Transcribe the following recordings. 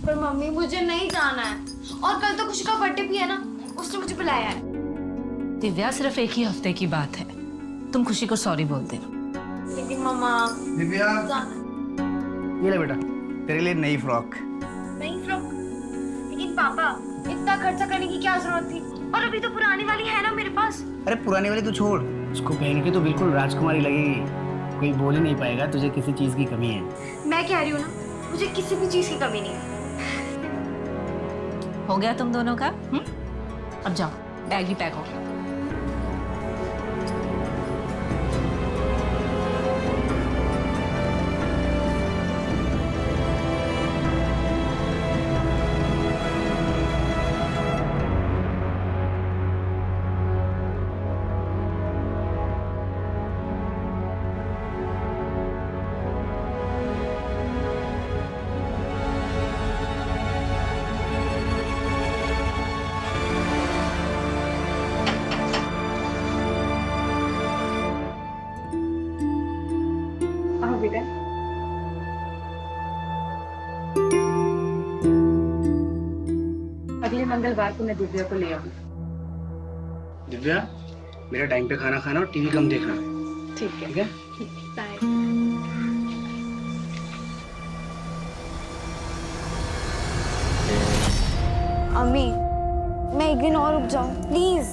पर मम्मी मुझे नहीं जाना है, और कल तो खुशी का बर्थडे भी है ना, उसने मुझे बुलाया है। दिव्या, सिर्फ एक ही हफ्ते की बात है, तुम खुशी को सॉरी बोल देना। लेकिन मम्मा दिव्या, ये ले बेटा, तेरे लिए नई फ्रॉक। नई फ्रॉक? लेकिन पापा, इतना खर्चा करने की क्या जरूरत थी? और अभी तो पुरानी वाली है ना मेरे पास। अरे पुरानी वाली तू छोड़, उसको पहन के तो बिल्कुल राजकुमारी लगेगी। कोई बोल ही नहीं पाएगा तुझे किसी चीज की कमी है। मैं कह रही हूँ ना, मुझे किसी भी चीज की कमी नहीं है। हो गया तुम दोनों का? अब जाओ, बैग भी पैक हो गया। बेटा, अगले मंगलवार को मैं दिव्या को ले आऊंगी। दिव्या, मेरा टाइम पे खाना खाना और टीवी कम देखना। ठीक है। ठीक है? बाय। अम्मी, मैं एक दिन और रुक जाऊं प्लीज।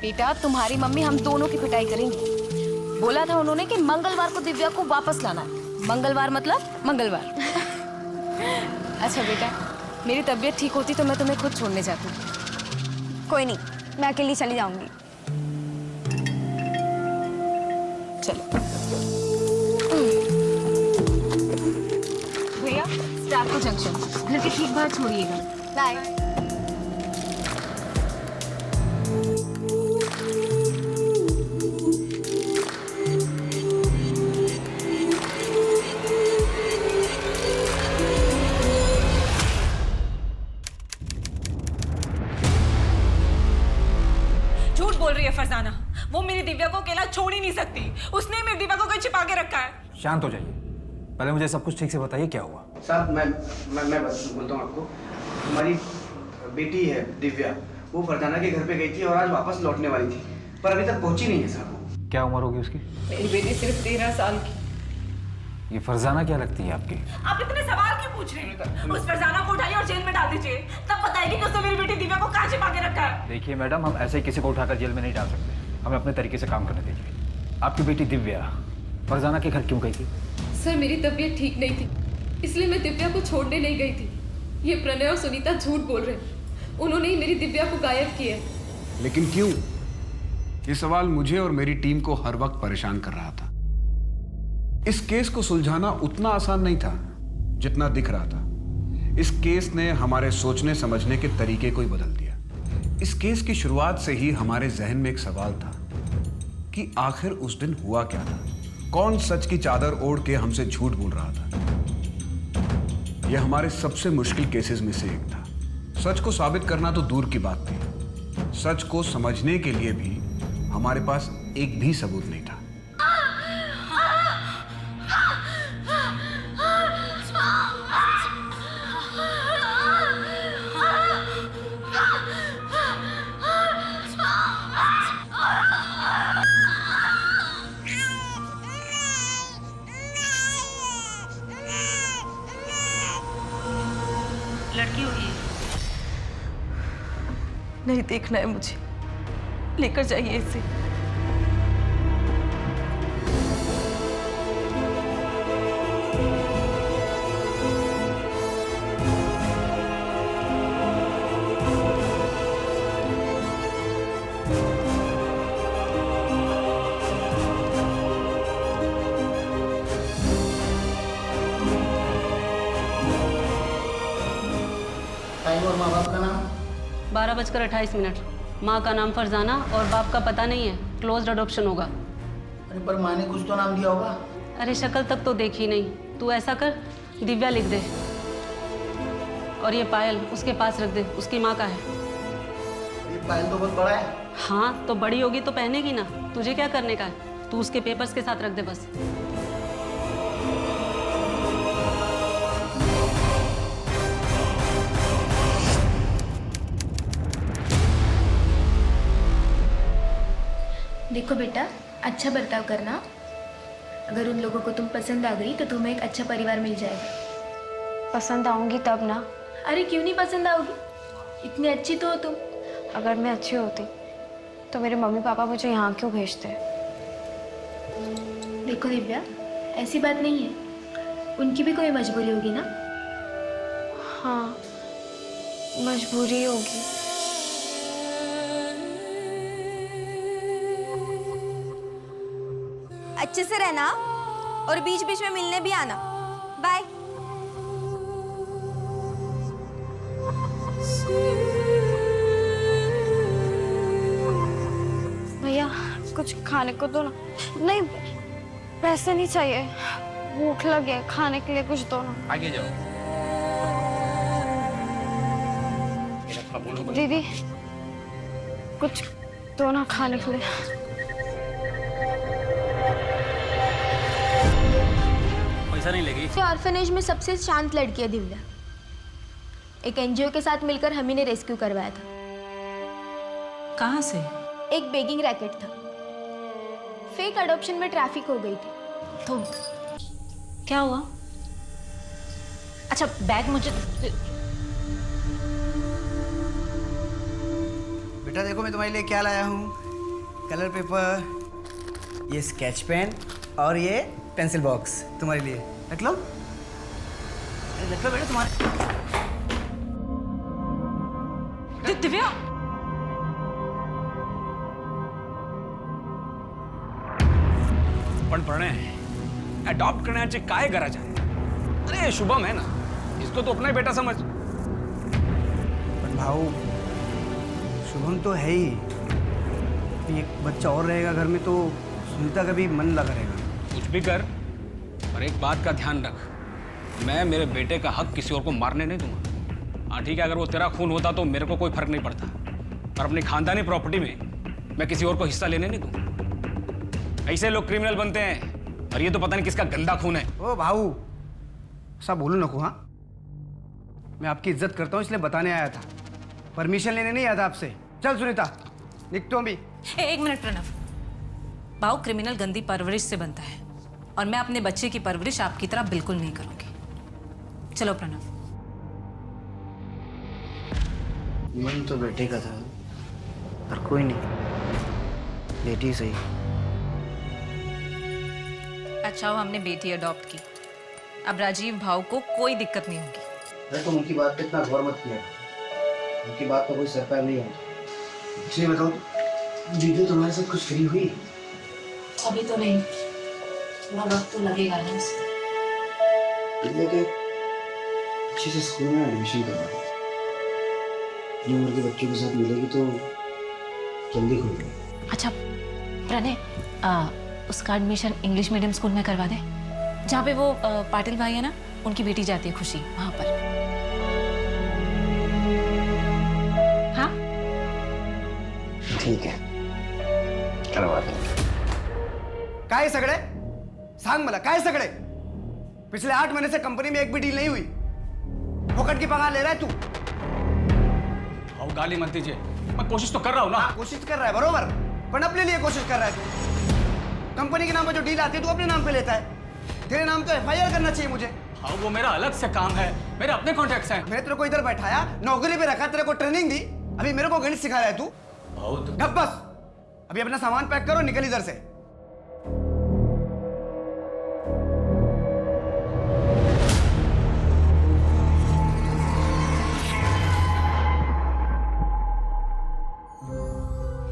बेटा, तुम्हारी मम्मी हम दोनों की पिटाई करेंगी। बोला था उन्होंने कि मंगलवार को दिव्या को वापस लाना है। मंगलवार मतलब मंगलवार। अच्छा बेटा, मेरी तबीयत ठीक होती तो मैं तुम्हें खुद छोड़ने जाती। कोई नहीं, मैं अकेली चली जाऊंगी। चलो भैया, स्टार्को जंक्शन घर के ठीक बाहर छोड़िएगा। बाय। झूठ बोल रही है फरजाना, वो मेरी दिव्या को अकेला छोड़ ही नहीं सकती। उसने मेरी दिव्या को कहीं छिपा के रखा है। शांत हो जाइए, पहले मुझे सब कुछ ठीक से बताइए क्या हुआ। साहब, मैं बस बोलता हूँ आपको, हमारी बेटी है दिव्या, वो फरजाना के घर पे गई थी और आज वापस लौटने वाली थी, पर अभी तक पहुंची नहीं है साहब। क्या उम्र होगी उसकी? मेरी बेटी सिर्फ 13 साल की। ये फरजाना क्या लगती है आपकी? आप इतने सवाल क्यों पूछ रहे हैं? उस फरजाना को उठाइए और जेल में डाल दीजिए, तब बताएगी कि उसने मेरी बेटी दिव्या को कहाँ छिपा के रखा है। देखिए मैडम, हम ऐसे ही किसी को उठाकर जेल में नहीं डाल सकते, हमें अपने तरीके से काम करने दीजिए। आपकी बेटी दिव्या फरजाना के घर क्यों गई थी? सर, मेरी तबीयत ठीक नहीं थी, इसलिए मैं दिव्या को छोड़ने नहीं गई थी। ये प्रणय और सुनीता झूठ बोल रहे हैं, उन्होंने ही मेरी दिव्या को गायब किया है। लेकिन क्यों? ये सवाल मुझे और मेरी टीम को हर वक्त परेशान कर रहा था। इस केस को सुलझाना उतना आसान नहीं था जितना दिख रहा था। इस केस ने हमारे सोचने समझने के तरीके को ही बदल दिया। इस केस की शुरुआत से ही हमारे जहन में एक सवाल था कि आखिर उस दिन हुआ क्या था। कौन सच की चादर ओढ़ के हमसे झूठ बोल रहा था। यह हमारे सबसे मुश्किल केसेस में से एक था। सच को साबित करना तो दूर की बात थी, सच को समझने के लिए भी हमारे पास एक भी सबूत नहीं था। लड़की हुई है। नहीं देखना है मुझे, लेकर जाइए इसे। टाइम और माँ बाप का नाम? 12:28। माँ का नाम फरजाना और बाप का पता नहीं है, क्लोज्ड अडॉप्शन होगा। अरे पर माँ ने कुछ तो नाम दिया होगा। अरे शक्ल तक तो देखी नहीं, तू ऐसा कर, दिव्या लिख दे और ये पायल उसके पास रख दे, उसकी माँ का है। ये पायल तो बहुत बड़ा है। हाँ तो बड़ी होगी तो पहनेगी ना, तुझे क्या करने का है, तू उसके पेपर्स के साथ रख दे बस। देखो बेटा, अच्छा बर्ताव करना। अगर उन लोगों को तुम पसंद आ गई तो तुम्हें एक अच्छा परिवार मिल जाएगा। पसंद आऊंगी तब ना। अरे क्यों नहीं पसंद आओगी? इतनी अच्छी तो हो तुम। अगर मैं अच्छी होती तो मेरे मम्मी पापा मुझे यहाँ क्यों भेजते? देखो दिव्या, ऐसी बात नहीं है, उनकी भी कोई मजबूरी होगी ना। हाँ, मजबूरी होगी। अच्छे से रहना और बीच बीच में मिलने भी आना। बाय। भैया कुछ खाने को दो ना। नहीं, पैसे नहीं चाहिए, भूख लगी है, खाने के लिए कुछ दो ना। आगे जाओ। दीदी कुछ दो ना खाने के लिए। पैसा नहीं लेगी। ऑर्फनेज में सबसे शांत लड़की है दिव्या। एक एनजीओ के साथ मिलकर हम ही ने रेस्क्यू करवाया था। कहाँ से? एक बेगिंग रैकेट था। फेक अडॉप्शन में ट्रैफिक हो गई थी। तो क्या हुआ? अच्छा बैग मुझे। बेटा देखो मैं तुम्हारे लिए क्या लाया हूँ। कलर पेपर, ये स्केच पेन और ये पेंसिल बॉक्स तुम्हारे लिए। रख लो। अरे रख लो बेटा तुम्हारे। दिव्या पण प्रणय अडॉप्ट करण्याची काय गरज आहे? अरे शुभम है ना, इसको तो अपना ही बेटा समझ। पर भाऊ, शुभम तो है ही। एक बच्चा और रहेगा घर में तो सुनीता का भी मन लगा रहेगा। कुछ भी कर, पर एक बात का ध्यान रख, मैं मेरे बेटे का हक किसी और को मारने नहीं दूंगा। हाँ ठीक है, अगर वो तेरा खून होता तो मेरे को कोई फर्क नहीं पड़ता, पर अपनी खानदानी प्रॉपर्टी में मैं किसी और को हिस्सा लेने नहीं दूंगा। ऐसे लोग क्रिमिनल बनते हैं, और ये तो पता नहीं किसका गंदा खून है। ओ भाऊ, ऐसा बोलो नको। हाँ, मैं आपकी इज्जत करता हूँ इसलिए बताने आया था, परमिशन लेने नहीं आया था आपसे। चल सुनीता, निकतो हम भी। एक मिनट प्रणव, भाव क्रिमिनल गंदी परवरिश से बनता है और मैं अपने बच्चे की परवरिश आपकी तरह बिल्कुल नहीं करूंगी। चलो प्रणव। मन तो बेटे का था, पर कोई नहीं, बेटी सही। अच्छा हो हमने बेटी अडॉप्ट की, अब राजीव भाव को कोई दिक्कत नहीं होगी। अरे तुम उनकी बात पे इतना गौर मत किया, उनकी बात का कोई सर पैर नहीं है। इसलिए बताओ, दीदी तुम्हारे साथ कुछ फ्री हुई? अभी तो नहीं, थोड़ा वक्त तो लगेगा ना उसे। दिव्या के अच्छे से स्कूल में एडमिशन करवा दो। अपनी उम्र के बच्चों के साथ मिलेगी तो जल्दी खुल जाएगी। अच्छा प्रणय, उसका एडमिशन इंग्लिश मीडियम स्कूल में करवा दे, जहाँ पे वो पाटिल भाई है ना, उनकी बेटी जाती है खुशी, वहां पर। हाँ ठीक है, करवा देंगे। काय सगळे सांग मला, काय सगळे? पिछले 8 महीने से कंपनी में एक भी डील नहीं हुई, फोकट की पगार ले रहा है तू। भाऊ गाली मत दीजिए, मैं कोशिश तो कर रहा हूँ ना। कोशिश कर रहा है बरोबर, पर अपने लिए कोशिश कर रहा है तू। कंपनी के नाम पर जो डील आती है तू अपने नाम पे लेता है। तेरे नाम तो FIR करना चाहिए मुझे। हाँ वो मेरा अलग से काम है, मेरे अपने कॉन्टैक्ट्स हैं। मैंने तेरे को इधर बैठाया, नौकरी पे रखा, तेरे को ट्रेनिंग दी, अभी मेरे को गणित सिखा रहा है तू। भाऊ तो ढप बस, अभी अपना सामान पैक करो, निकल इधर से।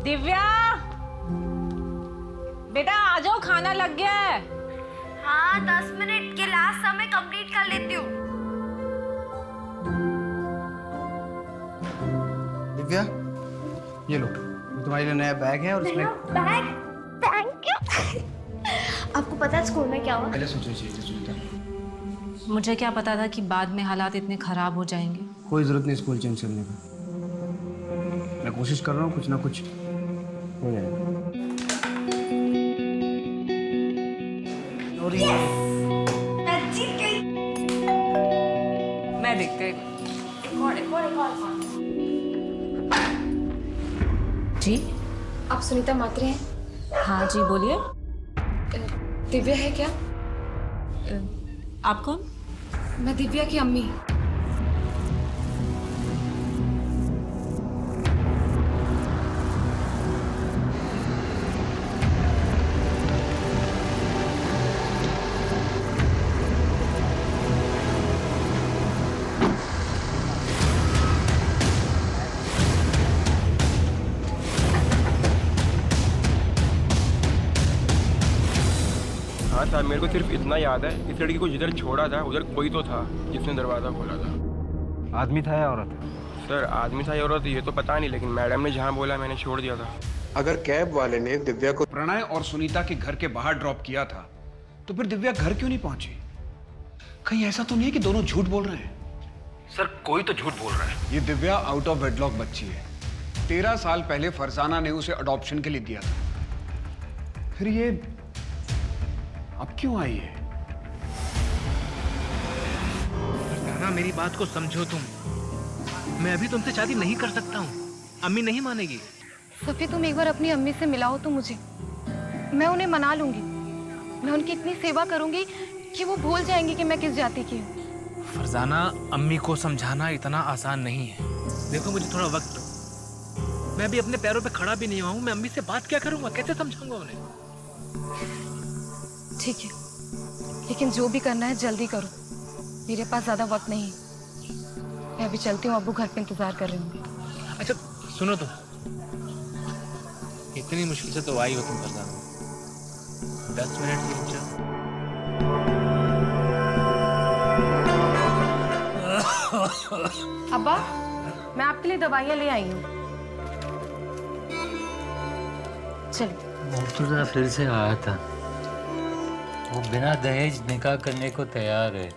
दिव्या बेटा आ जाओ, खाना लग गया है। हाँ 10 मिनट के लास्ट समय कंप्लीट कर लेती हूँ। दिव्या ये लो, तुम्हारे लिए नया बैग है और इसमें बैग, थैंक यू। आपको पता है स्कूल में क्या हुआ? पहले सोचना चाहिए सुनीता। मुझे क्या पता था कि बाद में हालात इतने खराब हो जाएंगे। कोई जरूरत नहीं स्कूल चेंज करने का, मैं कोशिश कर रहा हूँ, कुछ ना कुछ हो जाएगा। मैं देखते जी। आप सुनीता मात्रे हैं? हाँ जी बोलिए। दिव्या है क्या? आप कौन? मैं दिव्या की अम्मी। हाँ सर, मेरे को सिर्फ इतना याद है, इस लड़की को जिधर छोड़ा था उधर कोई तो था जिसने दरवाज़ा खोला था। आदमी था या औरत? सर आदमी था या औरत ये तो पता नहीं, लेकिन मैडम ने जहाँ बोला मैंने छोड़ दिया था। अगर कैब वाले ने दिव्या को प्रणय और सुनीता के घर के बाहर ड्रॉप किया था तो फिर दिव्या घर क्यों नहीं पहुंची? कहीं ऐसा तो नहीं है कि दोनों झूठ बोल रहे हैं? सर कोई तो झूठ बोल रहा है। ये दिव्या आउट ऑफ वेडलॉक बच्ची है। 13 साल पहले फरजाना ने उसे अडॉप्शन के लिए दिया था। फिर ये अब क्यों आई है? फरजाना, मेरी बात को समझो तुम। मैं अभी तुमसे शादी नहीं कर सकता हूँ, अम्मी नहीं मानेगी। सफी, तुम एक बार अपनी अम्मी से मिलाओ तो मुझे, मैं उन्हें मना लूंगी। मैं उनकी इतनी सेवा करूंगी कि वो भूल जाएंगी कि मैं किस जाति की हूँ। फरजाना, अम्मी को समझाना इतना आसान नहीं है। देखो मुझे थोड़ा वक्त दो, मैं अभी अपने पैरों पे खड़ा भी नहीं हुआ हूँ। मैं अम्मी से बात क्या करूंगा, कैसे समझाऊंगा उन्हें? ठीक है, लेकिन जो भी करना है जल्दी करो, मेरे पास ज्यादा वक्त नहीं। मैं अभी चलती हूँ, अब्बू घर पे इंतजार कर रहे हूँ। अच्छा सुनो, तुम इतनी मुश्किल से तो आई हो तुम फरजाना। 10 मिनट की रुक जाओ। अब्बा, मैं आपके लिए दवाइयाँ ले आई हूँ। चलिए। मुर्तजा फिर से आया था। वो बिना दहेज निकाह करने को तैयार है।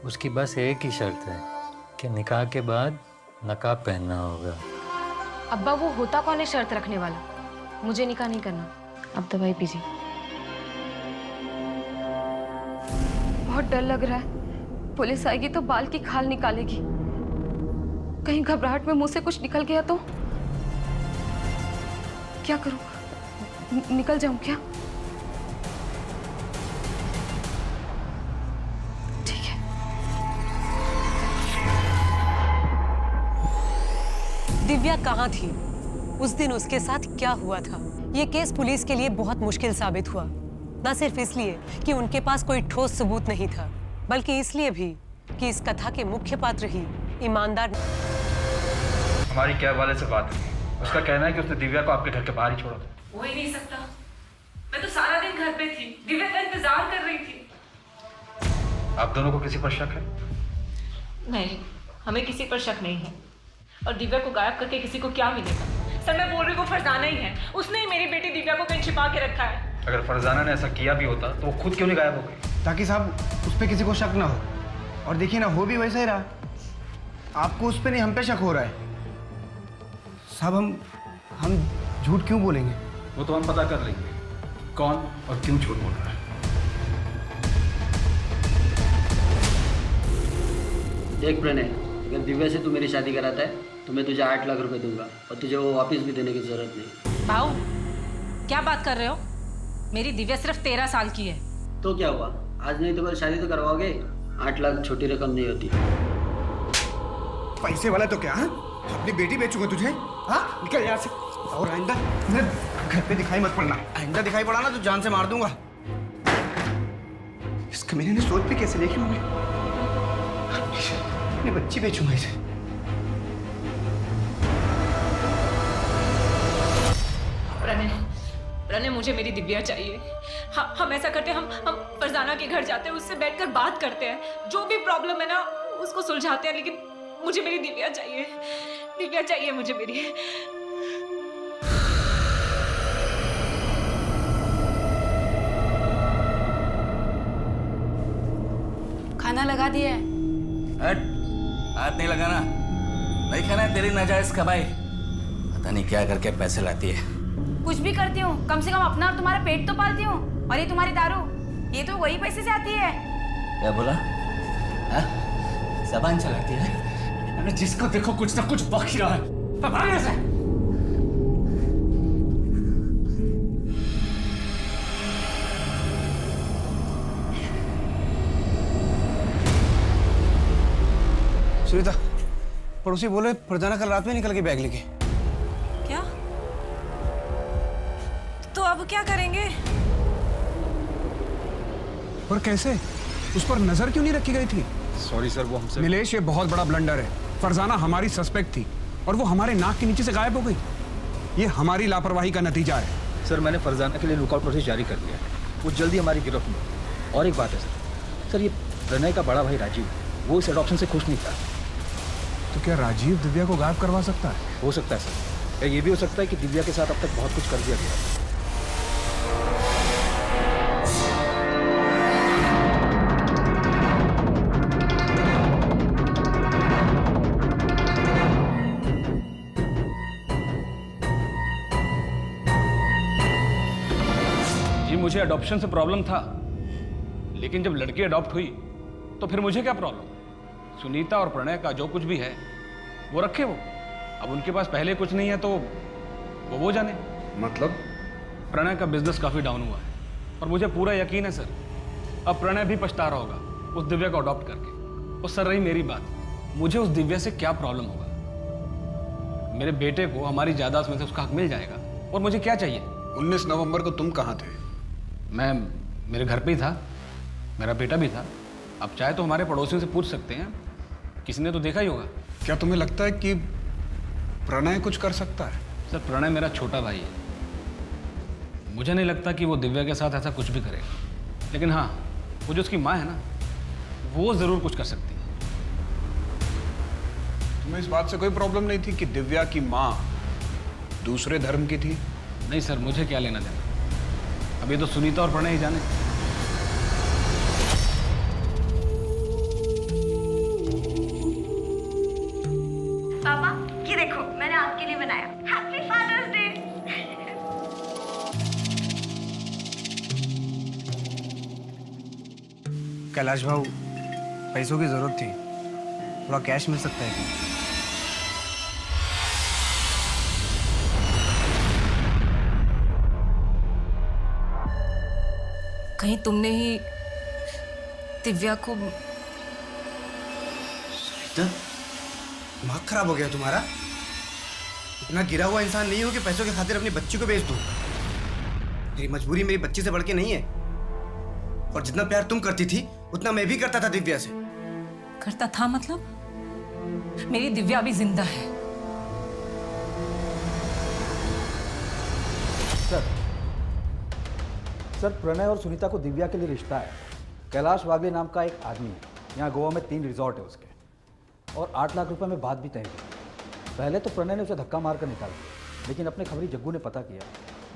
उसकी बस एक ही शर्त है कि निकाह के बाद नकाब पहनना होगा। अब्बा, वो होता कौन है शर्त रखने वाला? मुझे निकाह नहीं करना। अब दवाई पीजिए। बहुत डर लग रहा है, पुलिस आएगी तो बाल की खाल निकालेगी। कहीं घबराहट में मुंह से कुछ निकल गया तो क्या करूं? निकल जाऊं क्या? ठीक है। दिव्या कहाँ थी? उस दिन उसके साथ क्या हुआ था? ये केस पुलिस के लिए बहुत मुश्किल साबित हुआ, न सिर्फ इसलिए कि उनके पास कोई ठोस सबूत नहीं था, बल्कि इसलिए भी कि इस कथा के मुख्य पात्र ही ईमानदार। हमारी कैब वाले से बात हुई, उसका कहना है कि उसने दिव्या को आपके घर के बाहर ही छोड़ा था। हो ही नहीं सकता। मैं तो सारा दिन घर पे थी, दिव्या का इंतजार कर रही थी। आप दोनों को किसी पर शक है? नहीं, हमें किसी पर शक नहीं है। और दिव्या को गायब करके किसी को क्या मिलेगा? सर मैं बोल रही हूँ, फरजाना ही है। उसने ही मेरी बेटी दिव्या को कहीं छिपा के रखा है। अगर फरजाना ने ऐसा किया भी होता तो वो खुद क्यों नहीं गायब हो गई? ताकि साहब उस पर किसी को शक ना हो। और देखिए ना, हो भी वैसा ही रहा। आपको उस पर नहीं, हम पे शक हो रहा है। साहब हम झूठ क्यों बोलेंगे? वो तो हम पता कर लेंगे कौन और क्यों झूठ बोल रहा है। देख प्रणय, अगर दिव्या से तू मेरी शादी कराता है तो मैं तुझे 8 लाख रुपए दूंगा और तुझे वो वापस भी देने की जरूरत नहीं। भाऊ, क्या बात कर रहे हो? मेरी दिव्या सिर्फ 13 साल की है। तो क्या हुआ, आज नहीं तो कल शादी तो करवाओगे। 8 लाख छोटी रकम नहीं होती। पैसे वाला तो क्या? हाँ? अपनी बेटी बेचूंगा तुझे? हाँ, निकल यहाँ से। और आइंदा घर पे दिखाई मत पड़ना। आइंदा दिखाई पड़ा ना तो जान से मार दूंगा। इसका मैंने सोच भी कैसे देखी मम्मी? अपनी बच्ची बेचूंगा इसे। प्रणय, मुझे मेरी दिव्या चाहिए। हम ऐसा करते हैं, हम फरजाना के घर जाते हैं, उससे बैठकर बात करते हैं, जो भी प्रॉब्लम है ना उसको सुलझाते हैं। लेकिन मुझे मेरी दिव्या चाहिए, दिव्या चाहिए मुझे मेरी। खाना लगा दिया है? हट, हाथ नहीं लगाना। नहीं खाना है तेरी नाजायज कमाई। पता नहीं क्या करके पैसे लाती है। कुछ भी करती हूँ, कम से कम अपना और तुम्हारा पेट तो पालती हूँ। और ये तुम्हारी दारू, ये तो वही पैसे से आती है। क्या बोला? ज़बान चलाती है। अरे जिसको देखो कुछ ना कुछ बक ही रहा है। सुनीता, पड़ोसी बोले फरजाना कल रात में निकल के बैग लेके। क्या? तो अब क्या करेंगे? पर कैसे? उस पर नजर क्यों नहीं रखी गई थी? सॉरी सर, वो हमसे। नीलेश, ये बहुत बड़ा ब्लंडर है। फरजाना हमारी सस्पेक्ट थी और वो हमारे नाक के नीचे से गायब हो गई। ये हमारी लापरवाही का नतीजा है। सर, मैंने फरजाना के लिए लुकआउट नोटिस जारी कर दिया है। वो जल्दी हमारी गिरफ्त में। और एक बात है सर, ये प्रणय का बड़ा भाई राजीव, वो इस एडॉप्शन से खुश नहीं था। तो क्या राजीव दिव्या को गायब करवा सकता है? हो सकता है सर। या ये भी हो सकता है कि दिव्या के साथ अब तक बहुत कुछ कर दिया गया है। मुझे अडॉप्शन से प्रॉब्लम था, लेकिन जब लड़की अडॉप्ट हुई तो फिर मुझे क्या प्रॉब्लम? सुनीता और प्रणय का जो कुछ भी है वो रखे वो। अब उनके पास पहले कुछ नहीं है तो वो जाने। मतलब? प्रणय का बिजनेस काफी डाउन हुआ है और मुझे पूरा यकीन है सर, अब प्रणय भी पछता रहा होगा उस दिव्या को अडॉप्ट करके। और सर, रही मेरी बात, मुझे उस दिव्या से क्या प्रॉब्लम होगा? मेरे बेटे को हमारी जायदाद में से उसका हक मिल जाएगा और मुझे क्या चाहिए? 19 नवंबर को तुम कहाँ थे? मैं मेरे घर पे ही था, मेरा बेटा भी था। अब चाहे तो हमारे पड़ोसियों से पूछ सकते हैं, किसी ने तो देखा ही होगा। क्या तुम्हें लगता है कि प्रणय कुछ कर सकता है? सर, प्रणय मेरा छोटा भाई है, मुझे नहीं लगता कि वो दिव्या के साथ ऐसा कुछ भी करेगा। लेकिन हाँ, वो जो उसकी माँ है ना, वो जरूर कुछ कर सकती है। तुम्हें इस बात से कोई प्रॉब्लम नहीं थी कि दिव्या की माँ दूसरे धर्म की थी? नहीं सर, मुझे क्या लेना देना, अभी तो सुनीता और प्रणय ही जाने। पापा, ये देखो मैंने आपके लिए बनाया। Happy father's day. कैलाश भाऊ, पैसों की जरूरत थी, थोड़ा कैश मिल सकता है क्या? कहीं तुमने ही दिव्या को? दिमाग खराब हो गया तुम्हारा? इतना गिरा हुआ इंसान नहीं हो कि पैसों के खातिर अपनी बच्ची को बेच दूं। मेरी मजबूरी मेरी बच्ची से बढ़ के नहीं है, और जितना प्यार तुम करती थी उतना मैं भी करता था दिव्या से। करता था मतलब? मेरी दिव्या भी जिंदा है। सर, प्रणय और सुनीता को दिव्या के लिए रिश्ता है। कैलाश वागले नाम का एक आदमी है, यहाँ गोवा में 3 रिजॉर्ट है उसके, और 8 लाख रुपए में बात भी तय की। पहले तो प्रणय ने उसे धक्का मार कर निकाल दिया, लेकिन अपने खबरी जग्गू ने पता किया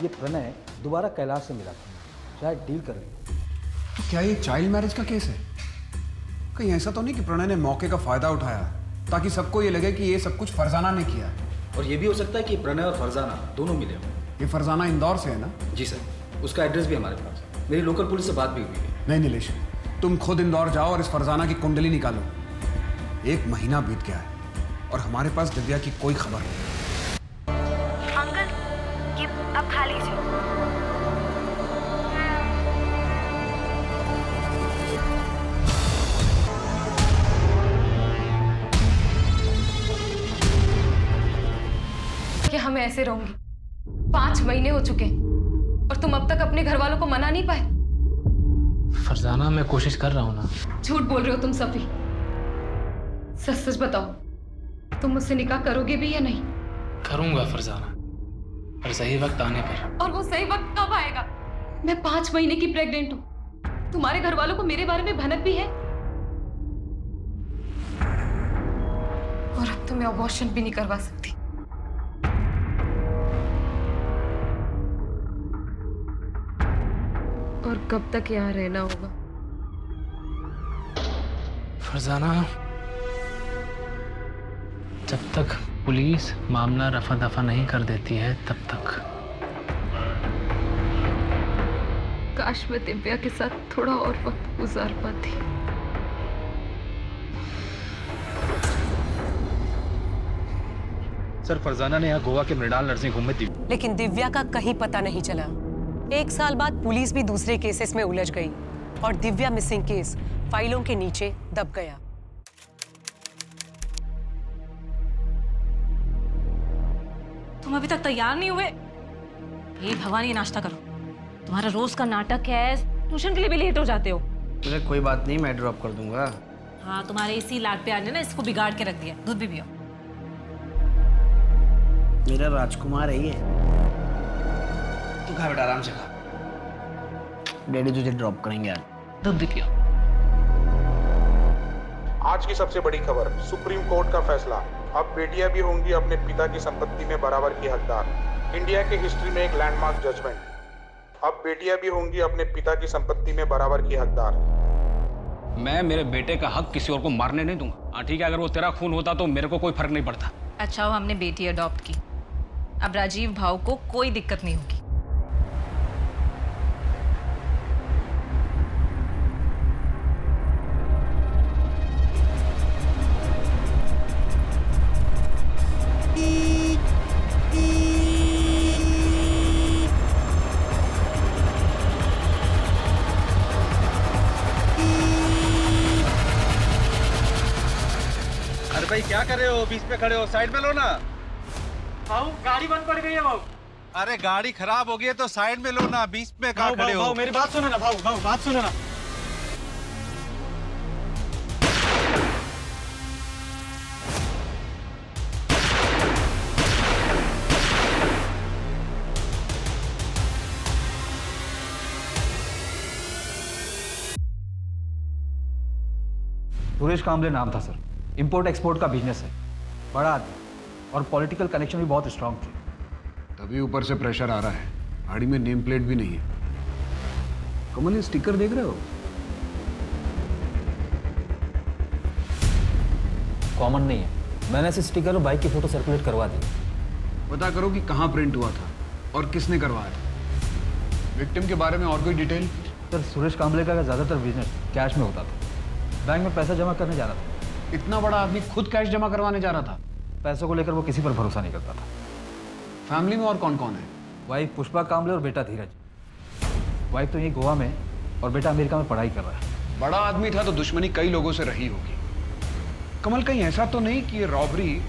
ये प्रणय दोबारा कैलाश से मिला था, शायद डील कर रही। तो क्या ये चाइल्ड मैरिज का केस है? कहीं ऐसा तो नहीं कि प्रणय ने मौके का फायदा उठाया ताकि सबको ये लगे कि ये सब कुछ फरजाना ने किया? और ये भी हो सकता है कि प्रणय और फरजाना दोनों मिले हों। ये फरजाना इंदौर से है ना? जी सर, उसका एड्रेस भी हमारे पास है। मेरी लोकल पुलिस से बात भी हुई है। नहीं नीलेश, तुम खुद इंदौर जाओ और इस फरजाना की कुंडली निकालो। 1 महीना बीत गया है और हमारे पास दिव्या की कोई खबर नहीं। अंकल, ये अब खा लीजिए। क्या मैं ऐसे रहूंगी? 5 महीने हो चुके हैं और तुम अब तक अपने घर वालों को मना नहीं पाए। फरजाना, मैं कोशिश कर रहा हूँ ना। झूठ बोल रहे हो तुम सभी। सच सच बताओ, तुम मुझसे निकाह करोगे भी या नहीं? करूंगा फरजाना, पर सही वक्त आने पर। और वो सही वक्त कब आएगा? मैं 5 महीने की प्रेग्नेंट हूँ। तुम्हारे घर वालों को मेरे बारे में भनक भी है, और अब तो मैं अबॉर्शन भी नहीं करवा सकती। और कब तक यहाँ रहना होगा? फरजाना, जब तक पुलिस मामला रफा दफा नहीं कर देती है तब तक। काश मैं दिव्या के साथ थोड़ा और वक्त गुजार पाती। सर, फरजाना ने यहाँ गोवा के मृणाल नर्सिंग होम में लेकिन दिव्या का कहीं पता नहीं चला। 1 साल बाद पुलिस भी दूसरे केसेस में उलझ गई और दिव्या मिसिंग केस फाइलों के नीचे दब गया। तुम अभी तक तैयार नहीं हुए? हे भगवान, ये नाश्ता करो। तुम्हारा रोज का नाटक है, ट्यूशन के लिए भी लेट हो जाते हो। मुझे कोई बात नहीं, मैं ड्रॉप कर दूंगा। हाँ, तुम्हारे इसी लाड प्यार ने ना इसको बिगाड़ के रख दिया। दूध भी पियो। मेरा राजकुमार है ये। तू खा बेटा, आराम से खा। डैडी तुझे ड्रॉप करेंगे आज। दूध भी पियो। आज की सबसे बड़ी खबर, सुप्रीम कोर्ट का फैसला। अब बेटियां भी होंगी अपने पिता की संपत्ति में बराबर की हकदार। इंडिया की हिस्ट्री में एक लैंडमार्क जजमेंट। अब बेटियां भी होंगी अपने पिता की संपत्ति में बराबर की हकदार। मैं मेरे बेटे का हक किसी और को मारने नहीं दूंगा। हाँ ठीक है, अगर वो तेरा खून होता तो मेरे को कोई फर्क नहीं पड़ता। अच्छा हो हमने बेटी अडॉप्ट की। अब राजीव भाव को कोई दिक्कत नहीं होगी। अरे भाई क्या कर रहे हो? बीच में खड़े हो, साइड में लो ना। भाऊ गाड़ी बंद पड़ गई है भाऊ। अरे गाड़ी खराब हो गई है तो साइड में लो ना, बीच में कहाँ खड़े हो? भाऊ मेरी बात सुनो ना, भाऊ बात सुनो ना। सुरेश कांबले नाम था सर। इंपोर्ट एक्सपोर्ट का बिजनेस है, बड़ा आदमी और पॉलिटिकल कनेक्शन भी बहुत स्ट्रांग थे। तभी ऊपर से प्रेशर आ रहा है। गाड़ी में नेम प्लेट भी नहीं है। कमल, ये स्टिकर देख रहे हो? कॉमन नहीं है। मैंने इस स्टिकर और बाइक की फोटो सर्कुलेट करवा दी। पता करो कि कहाँ प्रिंट हुआ था और किसने करवाया। विक्टिम के बारे में और कोई डिटेल? सर, सुरेश कांबले का ज़्यादातर बिजनेस कैश में होता था। बैंक में पैसा जमा करने जा रहा था। इतना बड़ा आदमी खुद कैश जमा करवाने जा रहा था? पैसों को लेकर वो किसी पर भरोसा नहीं करता था। फैमिली में और कौन कौन है? वाइफ पुष्पा कांबले और बेटा धीरज। वाइफ तो यही गोवा में और बेटा अमेरिका में पढ़ाई कर रहा है। बड़ा आदमी था तो दुश्मनी कई लोगों से रही होगी। कमल, कहीं ऐसा तो नहीं कि ये रॉबरी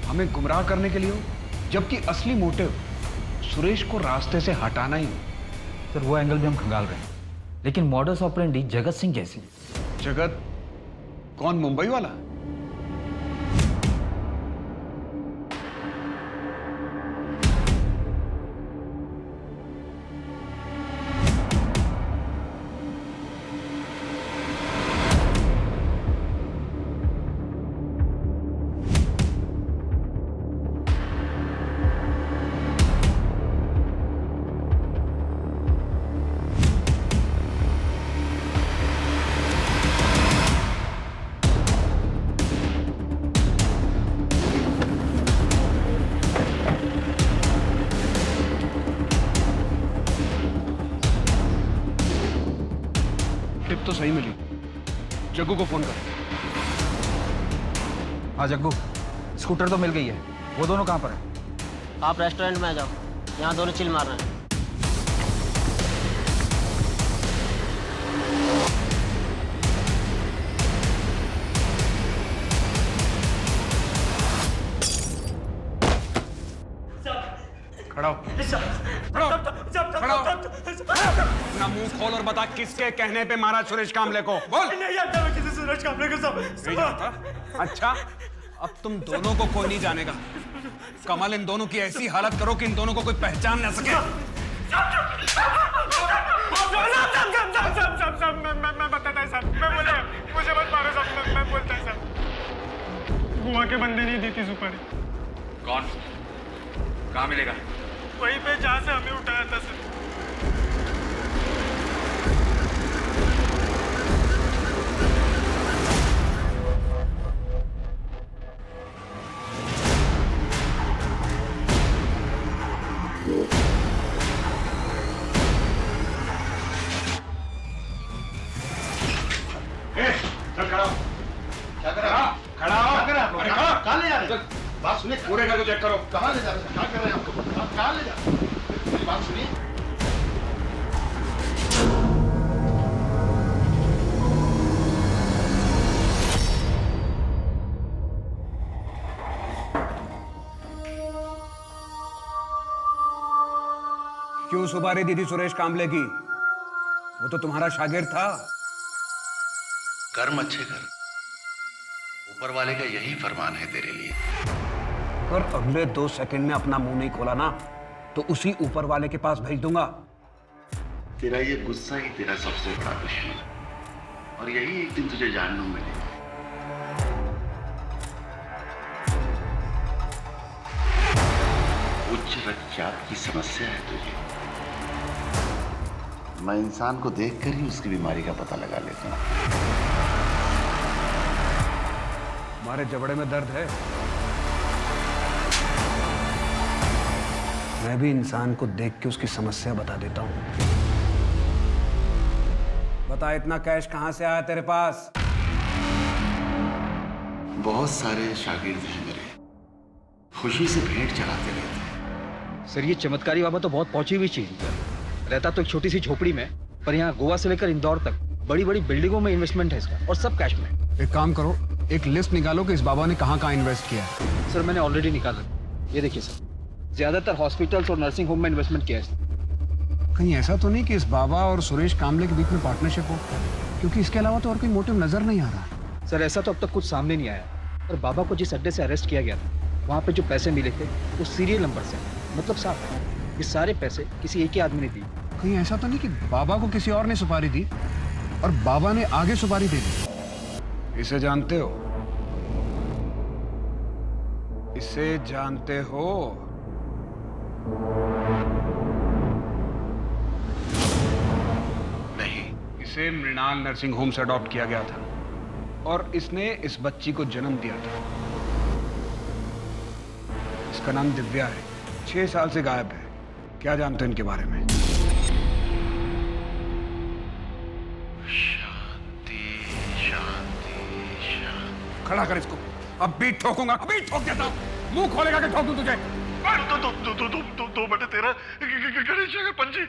हमें गुमराह करने के लिए हो, जबकि असली मोटिव सुरेश को रास्ते से हटाना ही हो? सर, वो एंगल भी हम खंगाल रहे हैं, लेकिन मॉडस ऑपरेंडी जगत सिंह जैसी। जगत कौन? मुंबई वाला? टिप तो सही मिली। जग्गू को फोन कर। हाँ जग्गू, स्कूटर तो मिल गई है। वो दोनों कहाँ पर हैं? आप रेस्टोरेंट में आ जाओ, यहाँ दोनों चिल मार रहे हैं। खड़ा हो। अपना मुंह खोल और बता किसके कहने पे मारा सुरेश कांबले को? बोल। नहीं जानता मैं किसी सुरेश कांबले को। नहीं जानता? अच्छा, अब तुम दोनों को कोई नहीं जानेगा। कमल, इन दोनों की ऐसी हालत करो कि इन दोनों को कोई पहचान न सके। मैं बताता है साहब, मैं बोले मुझे मत मारो साहब, मैं बोलता है साहब। गोवा के बंदे नहीं देती सुपारी। कौन? कहाँ मिलेगा? वहीं पे जहाँ से हमें उठाया था सर। क्या कर रहे हो? खड़ा हो। क्या कर रहे हैं आप लोग? कहाँ ले जा रहे हैं? बात सुनिए, पूरे घर को चेक करो। कहाँ ले जा रहे हैं? क्या कर रहे हैं आपको? कहाँ ले जा रहे हैं? मेरी बात सुनिए। सुपारी दी थी सुरेश कांबले की? वो तो तुम्हारा शागिर्द था। कर्म अच्छे कर, ऊपर वाले का यही फरमान है तेरे लिए। अगर अगले 2 सेकंड में अपना मुंह नहीं खोला ना तो उसी ऊपर वाले के पास भेज दूंगा। तेरा ये गुस्सा ही तेरा सबसे बड़ा दुश्मन, और यही एक दिन तुझे जहन्नुम में ले। उच्च रक्तचाप की समस्या है तुझे। मैं इंसान को देखकर ही उसकी बीमारी का पता लगा लेता हूँ। हमारे जबड़े में दर्द है। मैं भी इंसान को देख के उसकी समस्या बता देता हूँ। बता, इतना कैश कहां से आया तेरे पास? बहुत सारे शागिर्द हैं मेरे, खुशी से भेंट चढ़ाते रहते हैं। सर ये चमत्कारी बाबा तो बहुत पहुंची हुई चीज है। रहता तो एक छोटी सी झोपड़ी में, पर यहाँ गोवा से लेकर इंदौर तक बड़ी बड़ी बिल्डिंगों में इन्वेस्टमेंट है इसका, और सब कैश में। एक काम करो, एक लिस्ट निकालो कि इस बाबा ने कहाँ कहाँ इन्वेस्ट किया है। सर मैंने ऑलरेडी निकाला। ये देखिए सर, ज्यादातर हॉस्पिटल्स और नर्सिंग होम में इन्वेस्टमेंट किया है। कहीं ऐसा तो नहीं कि इस बाबा और सुरेश कांबले के बीच में पार्टनरशिप हो? क्योंकि इसके अलावा तो और कोई मोटिव नजर नहीं आ रहा। सर ऐसा तो अब तक कुछ सामने नहीं आया, पर बाबा को जिस अड्डे से अरेस्ट किया गया था वहाँ पे जो पैसे मिले थे वो सीरियल नंबर से, मतलब साफ है ये सारे पैसे किसी एक ही आदमी ने दिए। कहीं ऐसा तो नहीं कि बाबा को किसी और ने सुपारी दी और बाबा ने आगे सुपारी दे दी? इसे जानते हो? इसे जानते हो? नहीं। इसे मृणाल नर्सिंग होम से अडॉप्ट किया गया था और इसने इस बच्ची को जन्म दिया था। इसका नाम दिव्या है, 6 साल से गायब है। क्या जानते हो इनके बारे में? शांति शांति शांति। खड़ा कर इसको, अब भी ठोकूंगा, अभी ठोक देता हूं। मुंह खोलेगा कि ठोक दूं तुझे? 2/13 गणेश का पंजी।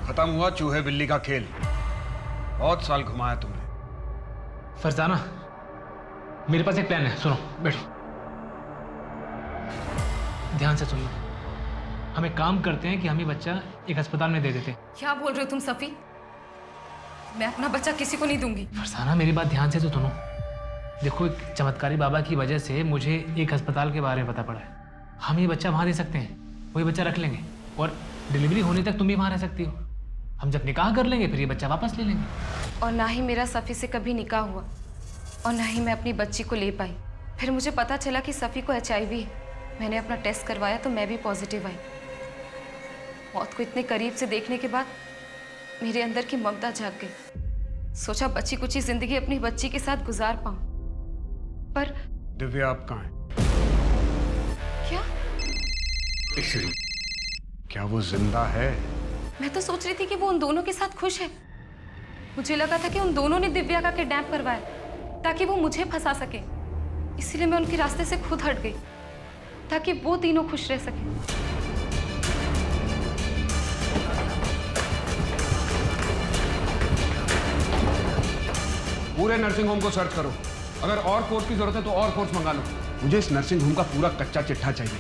खत्म हुआ चूहे बिल्ली का खेल। बहुत साल घुमाया तुमने। फरजाना, मेरे पास एक प्लान है, सुनो, बैठो, ध्यान से सुन लो। हम एक काम करते हैं कि हम ये बच्चा एक अस्पताल में दे देते हैं। क्या बोल रहे हो तुम सफी? मैं अपना बच्चा किसी को नहीं दूंगी। फरजाना, मेरी बात ध्यान से तो सुनो। देखो, एक चमत्कारी बाबा की वजह से मुझे एक अस्पताल के बारे में पता पड़ा है। हम ये बच्चा वहाँ दे सकते हैं, वही बच्चा रख लेंगे और डिलीवरी होने तक तुम भी वहाँ रह सकती हो। हम जब निकाह कर लेंगे फिर ये बच्चा वापस ले लेंगे। और ना ही मेरा सफ़ी से कभी निकाह हुआ और ना ही मैं अपनी बच्ची को ले पाई। फिर मुझे पता चला कि सफ़ी को HIV है। मैंने अपना टेस्ट करवाया तो मैं भी पॉजिटिव आई। मौत को इतने करीब से देखने के बाद मेरे अंदर की ममता जाग गई। सोचा बच्ची कुछ ही जिंदगी अपनी बच्ची के साथ गुजार पाऊं, पर दिव्या आप कहाँ हैं? क्या? क्या वो जिंदा है? मैं तो सोच रही थी कि वो उन दोनों के साथ खुश है। मुझे लगा था कि उन दोनों ने दिव्या का किडनैप करवाया ताकि वो मुझे फंसा सके। इसीलिए मैं उनके रास्ते से खुद हट गई ताकि वो तीनों खुश रह सके। पूरे नर्सिंग होम को सर्च करो। अगर और फोर्स की जरूरत है तो और फोर्स मंगा लो। मुझे इस नर्सिंग होम का पूरा कच्चा चिट्ठा चाहिए।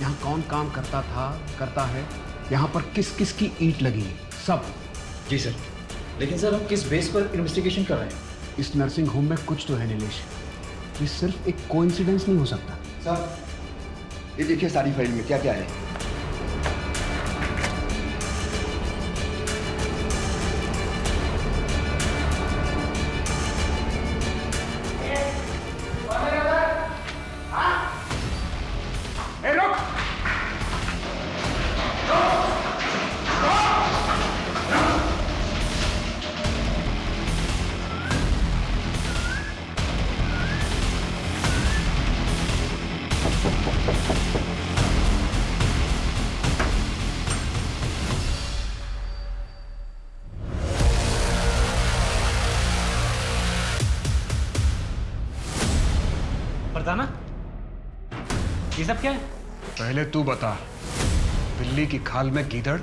यहाँ कौन काम करता था, करता है, यहाँ पर किस किस की ईंट लगी है, सब। जी सर, लेकिन सर हम किस बेस पर इन्वेस्टिगेशन कर रहे हैं? इस नर्सिंग होम में कुछ तो है नीलेश। ये सिर्फ एक कोइंसिडेंस नहीं हो सकता। सर ये देखिए सारी फाइल में क्या क्या है। फरजाना, ये सब क्या है? पहले तू बता, बिल्ली की खाल में गीदड़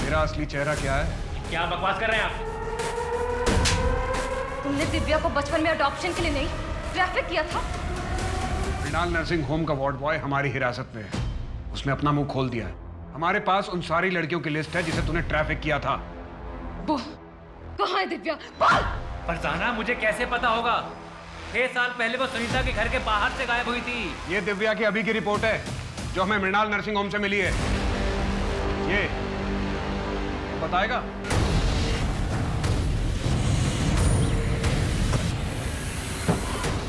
मेरा असली चेहरा क्या है? क्या बकवास कर रहे हैं आप? तुमने दिव्या को बचपन में अडॉप्शन के लिए नहीं, ट्रैफिक किया था। मृणाल नर्सिंग होम का वार्ड बॉय हमारी हिरासत में है। उसने अपना मुंह खोल दिया है। हमारे पास उन सारी लड़कियों की लिस्ट है जिसे तूने ट्रैफिक किया था। बोल, कहाँ है दिव्या? बोल। फरजाना, मुझे कैसे पता होगा? 6 साल पहले वो सुनीता के घर के बाहर से गायब हुई थी। ये दिव्या की अभी की रिपोर्ट है जो हमें मृणाल नर्सिंग होम से मिली है। ये बताएगा?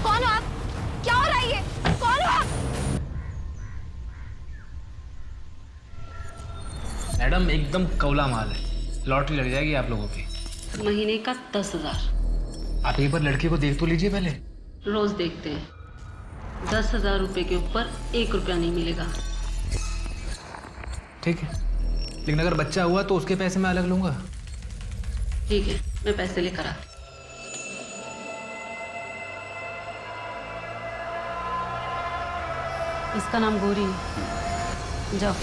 कौन हो आप? क्या हो रहा है ये? कौन हो आप? मैडम, एकदम कौला माल है। लॉटरी लग जाएगी आप लोगों की। महीने का 10,000। आप एक बार लड़की को देख तो लीजिए पहले। रोज देखते हैं। 10,000 रुपए के ऊपर 1 रुपया नहीं मिलेगा। ठीक है, लेकिन अगर बच्चा हुआ तो उसके पैसे मैं अलग लूंगा। ठीक है, मैं पैसे लेकर आती। इसका नाम गौरी है। जाओ।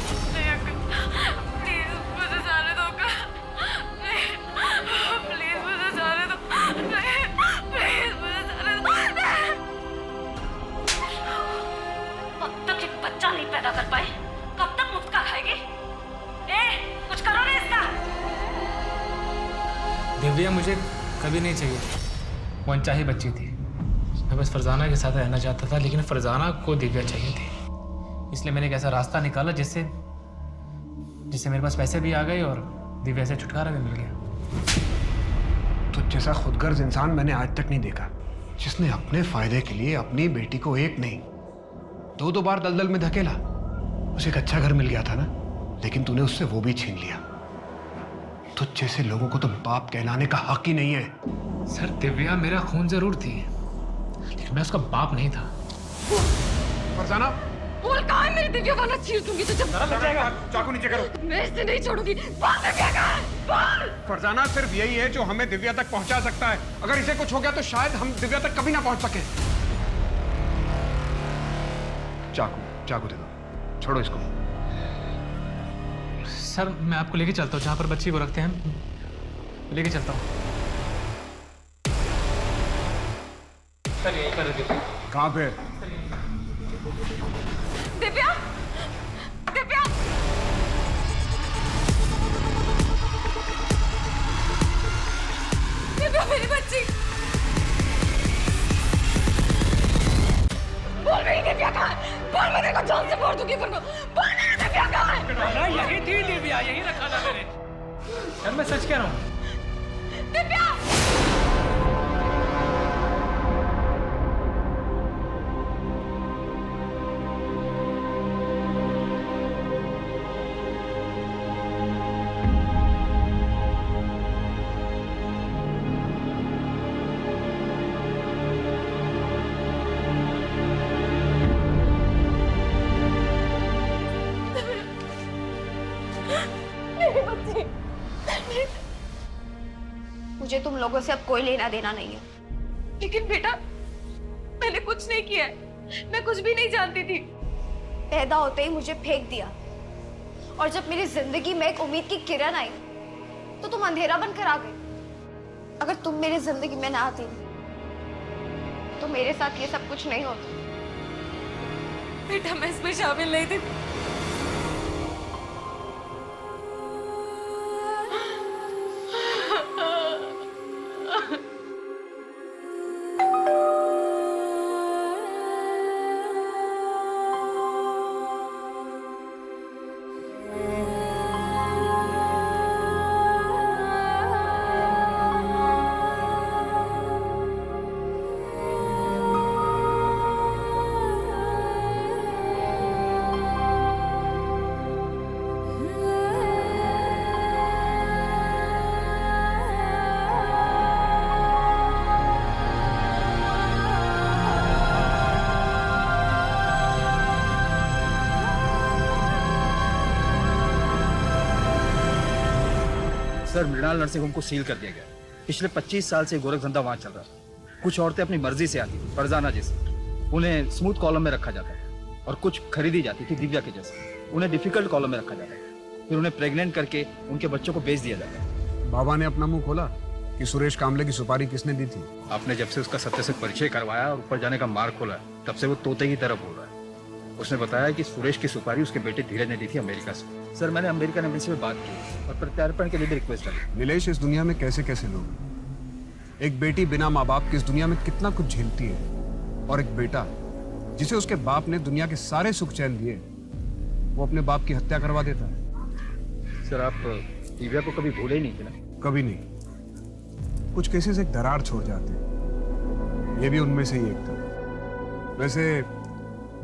पैदा कर पाए, कब तक मुफ्त का खाएगी? कुछ करो ना इसका। दिव्या मुझे कभी नहीं चाहिए। वो अनचाही बच्ची थी। मैं बस फरजाना के साथ रहना चाहता था, लेकिन फरजाना को दिव्या चाहिए थी। इसलिए मैंने एक ऐसा रास्ता निकाला जिससे मेरे पास पैसे भी आ गए और दिव्या से छुटकारा भी मिल गया। तो जैसा खुदगर्ज इंसान मैंने आज तक नहीं देखा, जिसने अपने फायदे के लिए अपनी बेटी को एक नहीं 2 बार दलदल में धकेला। उसे एक अच्छा घर मिल गया था ना, लेकिन तूने उससे वो भी छीन लिया। तुझ जैसे लोगों को तो बाप कहलाने का हक ही नहीं है। सर, दिव्या मेरा खून जरूर थी, लेकिन मैं उसका बाप नहीं था। फरजाना, बोल, कहाँ है मेरी दिव्या? वरना चीर दूंगी तुझे। चाकू नीचे करो। मैं इसे नहीं छोड़ूंगी। बोल, दिव्या कहाँ है? बोल। फरजाना सिर्फ यही है जो हमें दिव्या तक पहुंचा सकता है। अगर इसे कुछ हो गया तो शायद हम दिव्या तक कभी ना पहुंच सके। चाकू दे दो, छोड़ो इसको। सर, मैं आपको लेके चलता हूँ जहाँ पर बच्ची को रखते हैं। लेके चलता हूँ। सर, यहीं पर रखिए। कहाँ पे? दिव्या, दिव्या, दिव्या मेरी बच्ची। बोल, मेरी दिव्या कहाँ है? बोल, मैं तेरे को जान से मार दूंगी। बोल, मेरी दिव्या कहाँ है? यही थी दिव्या, यही रखा था मैंने। सर, मैं सच कह रहा हूँ। दिव्या! मुझे तुम लोगों से अब कोई लेना देना नहीं है। लेकिन बेटा, मैंने कुछ नहीं किया है। मैं कुछ भी नहीं जानती थी। पैदा होते ही मुझे फेंक दिया, और जब मेरी जिंदगी में एक उम्मीद की किरण आई तो तुम अंधेरा बनकर आ गए। अगर तुम मेरी जिंदगी में ना आती तो मेरे साथ ये सब कुछ नहीं होता। बेटा, मैं इसमें शामिल नहीं थी। सर, मृणाल नर्सिंग होम को सील कर दिया गया। पिछले 25 साल से गोरख धंधा वहाँ चल रहा है। कुछ औरतें अपनी मर्जी से आती थी, फरजाना जैसे, उन्हें स्मूथ कॉलम में रखा जाता है, और कुछ खरीदी जाती थी दिव्या के जैसे, उन्हें डिफिकल्ट कॉलम में रखा जाता है। फिर उन्हें प्रेग्नेंट करके उनके बच्चों को बेच दिया जाता है। बाबा ने अपना मुंह खोला कि सुरेश कामले की सुपारी किसने दी थी। आपने जब से उसका सत्य से परिचय करवाया और ऊपर जाने का मार्ग खोला, तब से वो तोते की तरह बोल रहा है। उसने बताया कि सुरेश की सुपारी उसके बेटे धीरज ने दी थी अमेरिका से। सर, मैंने अमेरिकन एम्बेसी में बात की और प्रत्यार्पण के लिए भी रिक्वेस्ट डाली। नीलेश, इस दुनिया में कैसे कैसे लोग, एक बेटी बिना माँ बाप की इस दुनिया में कितना कुछ झेलती है, और एक बेटा जिसे उसके बाप ने दुनिया के सारे सुख चैन दिए, वो अपने बाप की हत्या करवा देता है। सर, आप दिव्या को कभी भूले ही नहीं थे ना? कभी नहीं। कुछ केसेस एक दरार छोड़ जाते हैं, ये भी उनमें से ही एक था। वैसे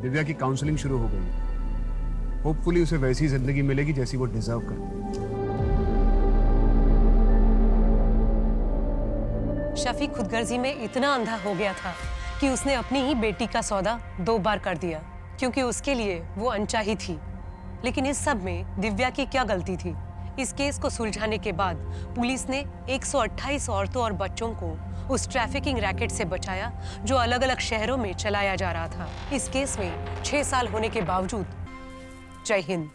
दिव्या की काउंसलिंग शुरू हो गई। होपफुली उसे वैसी जिंदगी मिलेगी जैसी वो डिजर्व करती है। शफी खुदगर्जी में इतना अंधा हो गया था कि उसने अपनी ही बेटी का सौदा 2 बार कर दिया, क्योंकि उसके लिए वो अनचाही थी। लेकिन इस सब में दिव्या की क्या गलती थी? इस केस को सुलझाने के बाद पुलिस ने 128 औरतों और बच्चों को उस ट्रैफिकिंग रैकेट से बचाया जो अलग अलग शहरों में चलाया जा रहा था। इस केस में 6 साल होने के बावजूद। जय हिंद।